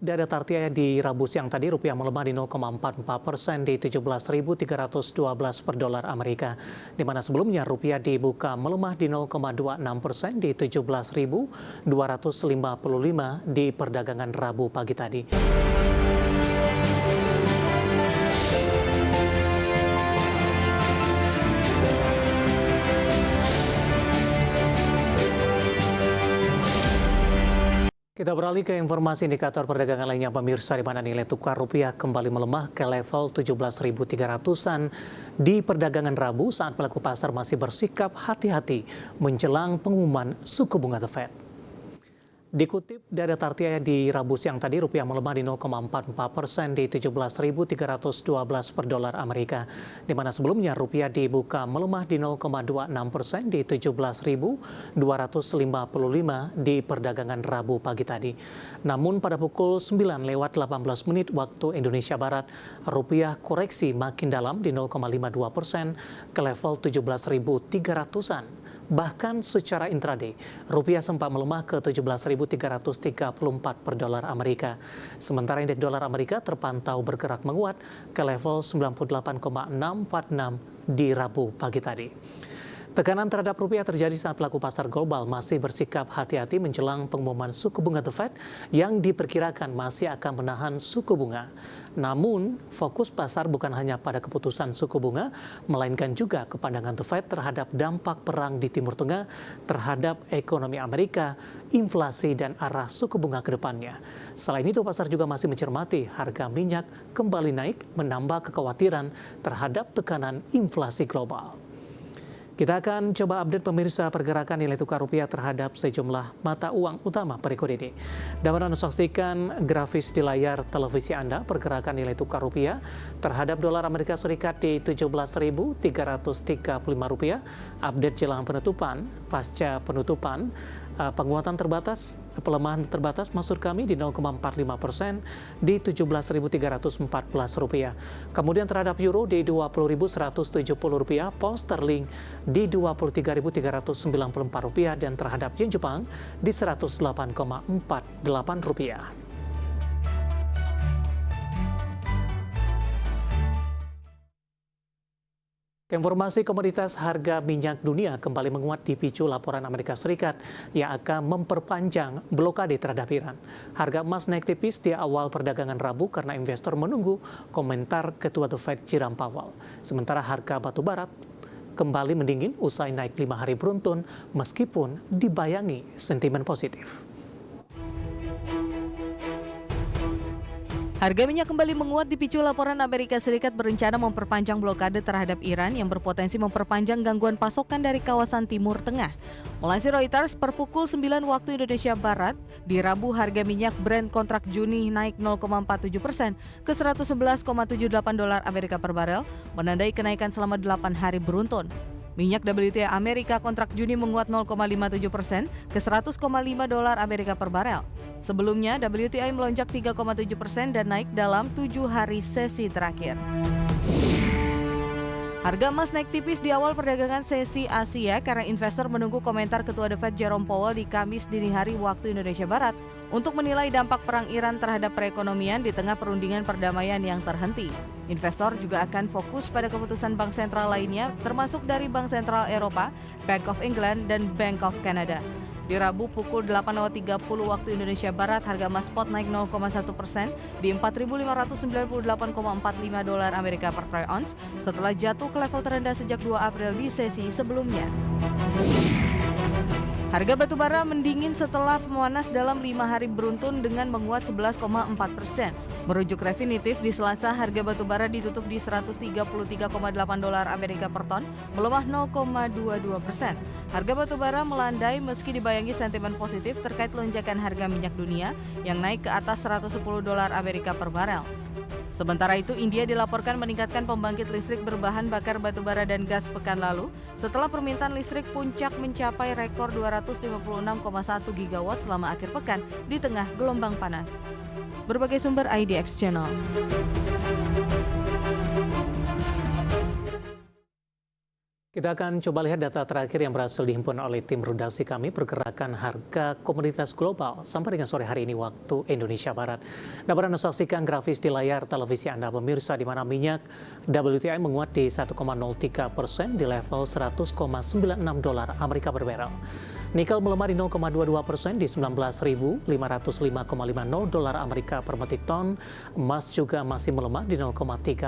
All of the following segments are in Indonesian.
Data Tartia di Rabu siang tadi, rupiah melemah di 0,44% di 17.312 per dolar Amerika. Di mana sebelumnya rupiah dibuka melemah di 0,26% di 17.255 di perdagangan Rabu pagi tadi. Kita beralih ke informasi indikator perdagangan lainnya pemirsa, di mana nilai tukar rupiah kembali melemah ke level 17.300-an di perdagangan Rabu saat pelaku pasar masih bersikap hati-hati menjelang pengumuman suku bunga The Fed. Dikutip data Tartia di Rabu siang tadi, rupiah melemah di 0,44% di 17.312 per dolar Amerika. Di mana sebelumnya rupiah dibuka melemah di 0,26% di 17.255 di perdagangan Rabu pagi tadi. Namun pada pukul 9:18 waktu Indonesia Barat, rupiah koreksi makin dalam di 0,52% ke level 17.300-an. Bahkan secara intraday, rupiah sempat melemah ke 17.334 per dolar Amerika. Sementara indeks dolar Amerika terpantau bergerak menguat ke level 98,646 di Rabu pagi tadi. Tekanan terhadap rupiah terjadi saat pelaku pasar global masih bersikap hati-hati menjelang pengumuman suku bunga The Fed yang diperkirakan masih akan menahan suku bunga. Namun, fokus pasar bukan hanya pada keputusan suku bunga, melainkan juga kepandangan The Fed terhadap dampak perang di Timur Tengah terhadap ekonomi Amerika, inflasi, dan arah suku bunga ke depannya. Selain itu, pasar juga masih mencermati harga minyak kembali naik, menambah kekhawatiran terhadap tekanan inflasi global. Kita akan coba update pemirsa pergerakan nilai tukar rupiah terhadap sejumlah mata uang utama berikut ini. Dapat Anda saksikan grafis di layar televisi Anda pergerakan nilai tukar rupiah terhadap dolar Amerika Serikat di 17.335 rupiah. Update jelang penutupan, pasca penutupan, penguatan terbatas, pelemahan terbatas maksud kami di 0,45% di 17.314 rupiah. Kemudian terhadap euro di 20.170 rupiah, pound sterling di 23.394 rupiah, dan terhadap yen Jepang di 108,48 rupiah. Informasi komoditas harga minyak dunia kembali menguat dipicu laporan Amerika Serikat yang akan memperpanjang blokade terhadap Iran. Harga emas naik tipis di awal perdagangan Rabu karena investor menunggu komentar Ketua The Fed Jerome Powell. Sementara harga batu bara kembali mendingin usai naik 5 hari beruntun meskipun dibayangi sentimen positif. Harga minyak kembali menguat dipicu laporan Amerika Serikat berencana memperpanjang blokade terhadap Iran yang berpotensi memperpanjang gangguan pasokan dari kawasan Timur Tengah. Melansir Reuters, per pukul 9 waktu Indonesia Barat, di Rabu harga minyak Brent kontrak Juni naik 0,47% ke 111,78 dolar Amerika per barel, menandai kenaikan selama 8 hari beruntun. Minyak WTI Amerika kontrak Juni menguat 0,57% ke 100,5 dolar Amerika per barel. Sebelumnya, WTI melonjak 3,7% dan naik dalam 7 hari sesi terakhir. Harga emas naik tipis di awal perdagangan sesi Asia karena investor menunggu komentar Ketua The Fed Jerome Powell di Kamis dini hari waktu Indonesia Barat untuk menilai dampak perang Iran terhadap perekonomian di tengah perundingan perdamaian yang terhenti. Investor juga akan fokus pada keputusan bank sentral lainnya, termasuk dari Bank Sentral Eropa, Bank of England, dan Bank of Canada. Di Rabu pukul 8.30 waktu Indonesia Barat, harga emas spot naik 0,1% di 4.598,45 dolar Amerika per troy ounce setelah jatuh ke level terendah sejak 2 April di sesi sebelumnya. Harga batu bara mendingin setelah pemanas dalam 5 hari beruntun dengan menguat 11,4%. Merujuk Refinitiv, di Selasa harga batu bara ditutup di 133,8 dolar Amerika per ton, melemah 0,22%. Harga batu bara melandai meski dibayangi sentimen positif terkait lonjakan harga minyak dunia yang naik ke atas 110 dolar Amerika per barel. Sementara itu, India dilaporkan meningkatkan pembangkit listrik berbahan bakar batubara dan gas pekan lalu setelah permintaan listrik puncak mencapai rekor 256,1 gigawatt selama akhir pekan di tengah gelombang panas. Berbagai sumber IDX Channel. Kita Kita akan coba lihat data terakhir yang berhasil dihimpun oleh tim redaksi kami pergerakan harga komoditas global sampai dengan sore hari ini waktu Indonesia Barat. Dapat Anda saksikan grafis di layar televisi Anda pemirsa di mana minyak WTI menguat di 1,03% di level 100,96 dolar Amerika per barrel. Nikel melemah di 0,22% di 19.505,50 dolar Amerika per metric ton. Emas juga masih melemah di 0,34%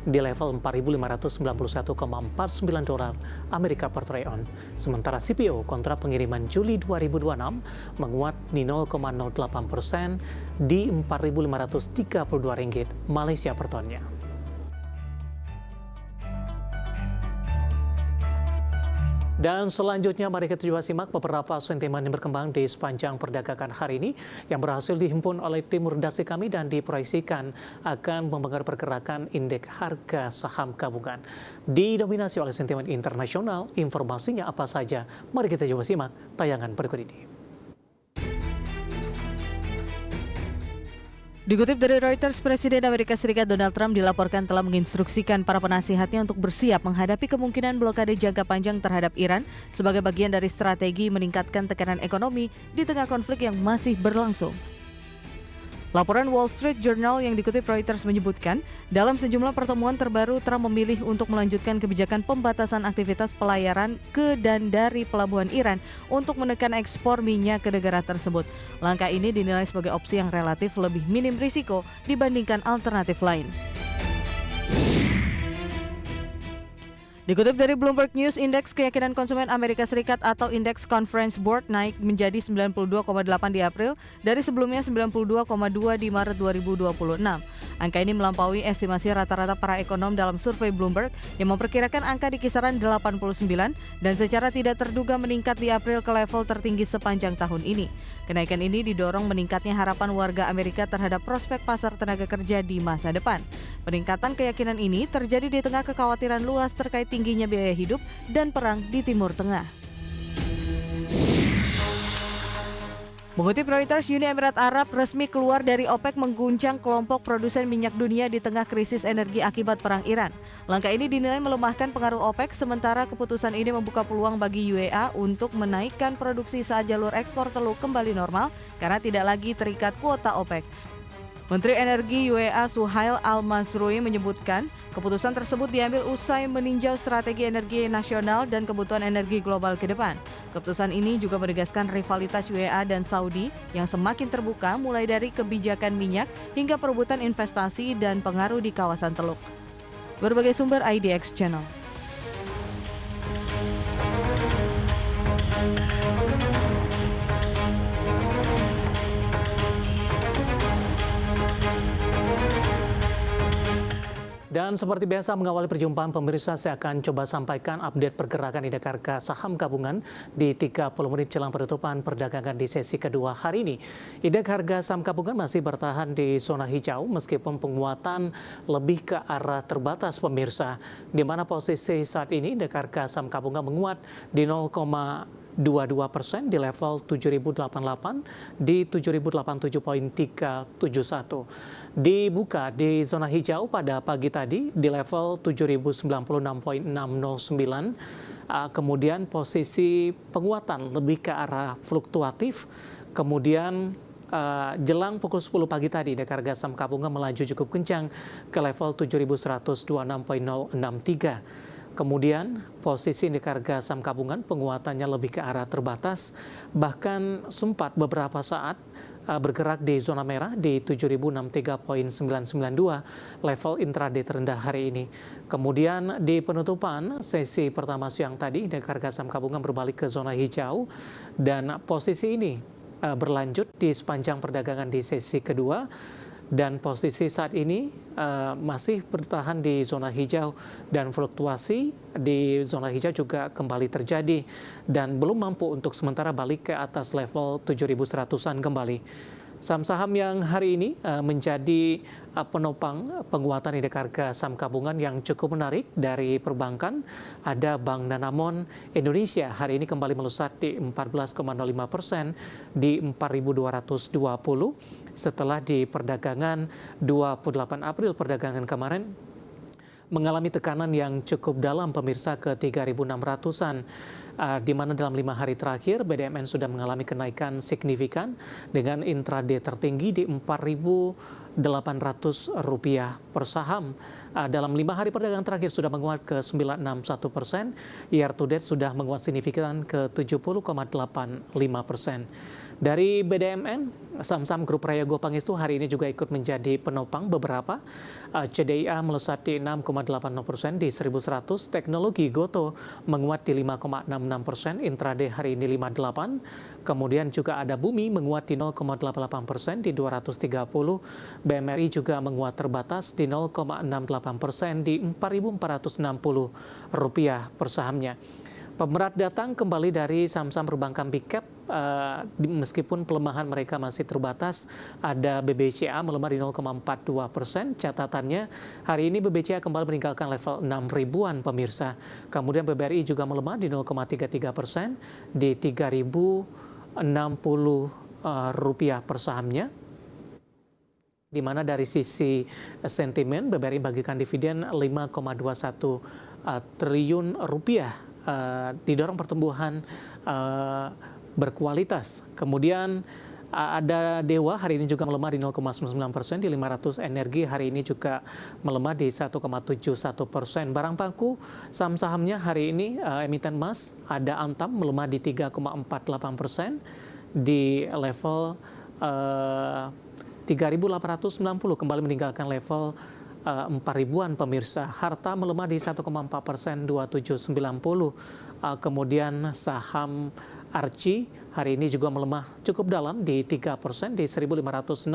di level 4.591,49 dolar Amerika per troy ounce. Sementara CPO kontrak pengiriman Juli 2026 menguat di 0,08% di 4.532 ringgit Malaysia per tonnya. Dan selanjutnya mari kita coba simak beberapa sentimen yang berkembang di sepanjang perdagangan hari ini yang berhasil dihimpun oleh tim redaksi kami dan diproyeksikan akan mempengaruhi pergerakan indeks harga saham gabungan. Didominasi oleh sentimen internasional, informasinya apa saja? Mari kita coba simak tayangan berikut ini. Dikutip dari Reuters, Presiden Amerika Serikat Donald Trump dilaporkan telah menginstruksikan para penasihatnya untuk bersiap menghadapi kemungkinan blokade jangka panjang terhadap Iran sebagai bagian dari strategi meningkatkan tekanan ekonomi di tengah konflik yang masih berlangsung. Laporan Wall Street Journal yang dikutip Reuters menyebutkan, dalam sejumlah pertemuan terbaru Trump memilih untuk melanjutkan kebijakan pembatasan aktivitas pelayaran ke dan dari pelabuhan Iran untuk menekan ekspor minyak ke negara tersebut. Langkah ini dinilai sebagai opsi yang relatif lebih minim risiko dibandingkan alternatif lain. Dikutip dari Bloomberg News, indeks keyakinan konsumen Amerika Serikat atau indeks Conference Board naik menjadi 92,8 di April dari sebelumnya 92,2 di Maret 2026. Angka ini melampaui estimasi rata-rata para ekonom dalam survei Bloomberg yang memperkirakan angka di kisaran 89 dan secara tidak terduga meningkat di April ke level tertinggi sepanjang tahun ini. Kenaikan ini didorong meningkatnya harapan warga Amerika terhadap prospek pasar tenaga kerja di masa depan. Peningkatan keyakinan ini terjadi di tengah kekhawatiran luas terkait tingginya biaya hidup dan perang di Timur Tengah. Mengutip Reuters, Uni Emirat Arab resmi keluar dari OPEC mengguncang kelompok produsen minyak dunia di tengah krisis energi akibat perang Iran. Langkah ini dinilai melemahkan pengaruh OPEC, sementara keputusan ini membuka peluang bagi UEA untuk menaikkan produksi saat jalur ekspor teluk kembali normal karena tidak lagi terikat kuota OPEC. Menteri Energi UEA Suhail Al-Mazrui menyebutkan keputusan tersebut diambil usai meninjau strategi energi nasional dan kebutuhan energi global ke depan. Keputusan ini juga menegaskan rivalitas UEA dan Saudi yang semakin terbuka mulai dari kebijakan minyak hingga perebutan investasi dan pengaruh di kawasan teluk. Berbagai sumber IDX Channel. Dan seperti biasa mengawali perjumpaan pemirsa, saya akan coba sampaikan update pergerakan indeks harga saham gabungan di 30 menit jelang penutupan perdagangan di sesi kedua hari ini. Indeks harga saham gabungan masih bertahan di zona hijau meskipun penguatan lebih ke arah terbatas pemirsa, di mana posisi saat ini indeks harga saham gabungan menguat di 0,22% di level 7.088 di 7.087.371. Dibuka di zona hijau pada pagi tadi di level 7.096.609. Kemudian posisi penguatan lebih ke arah fluktuatif. Kemudian jelang pukul 10 pagi tadi indeks harga saham gabungan melaju cukup kencang ke level 7.126.063. Kemudian posisi indeks harga saham gabungan penguatannya lebih ke arah terbatas, bahkan sempat beberapa saat bergerak di zona merah di 7.063.992 level intraday terendah hari ini. Kemudian di penutupan sesi pertama siang tadi indeks harga saham gabungan berbalik ke zona hijau dan posisi ini berlanjut di sepanjang perdagangan di sesi kedua. Dan posisi saat ini masih bertahan di zona hijau dan fluktuasi di zona hijau juga kembali terjadi dan belum mampu untuk sementara balik ke atas level 7.100-an kembali. Saham-saham yang hari ini menjadi penopang penguatan indeks harga saham gabungan yang cukup menarik dari perbankan, ada Bank Danamon Indonesia hari ini kembali melesat di 14,05% di 4.220 setelah di perdagangan 28 April perdagangan kemarin mengalami tekanan yang cukup dalam pemirsa ke 3.600-an. Di mana dalam 5 hari terakhir BDMN sudah mengalami kenaikan signifikan dengan intraday tertinggi di Rp4.800 per saham. Dalam 5 hari perdagangan terakhir sudah menguat ke 961%, year to date sudah menguat signifikan ke 70,85%. Dari BDMN, saham-saham grup Raya Pangestu hari ini juga ikut menjadi penopang beberapa. CDIA melesat di 6,80% di 1.100, teknologi Gotoh menguat di 5,66%, intraday hari ini 58. Kemudian juga ada Bumi menguat di 0,88% di 230, BMRI juga menguat terbatas di 0,68% di Rp4.460 per sahamnya. Pemerat datang kembali dari saham-saham perbankan big cap, meskipun pelemahan mereka masih terbatas. Ada BBCA melemah di 0,42%. Catatannya hari ini BBCA kembali meninggalkan level 6 ribuan pemirsa. Kemudian BBRI juga melemah di 0,33% di Rp3.060 per sahamnya. Di mana dari sisi sentimen BBRI bagikan dividen Rp5,21 triliun didorong pertumbuhan berkualitas. Kemudian ada Dewa hari ini juga melemah di 0,99% di 500, Energi hari ini juga melemah di 1,71%. Barang paku saham-sahamnya hari ini emiten emas ada Antam melemah di 3,48% di level 3.890, kembali meninggalkan level 4 ribuan pemirsa. Harta melemah di 1,4%, 2790. Kemudian saham Arci hari ini juga melemah cukup dalam di 3% di Rp1.565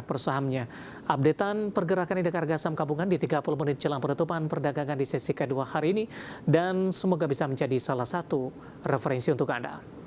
per sahamnya. Updatean pergerakan indeks harga saham gabungan di 30 menit jelang penutupan perdagangan di sesi kedua hari ini, dan semoga bisa menjadi salah satu referensi untuk Anda.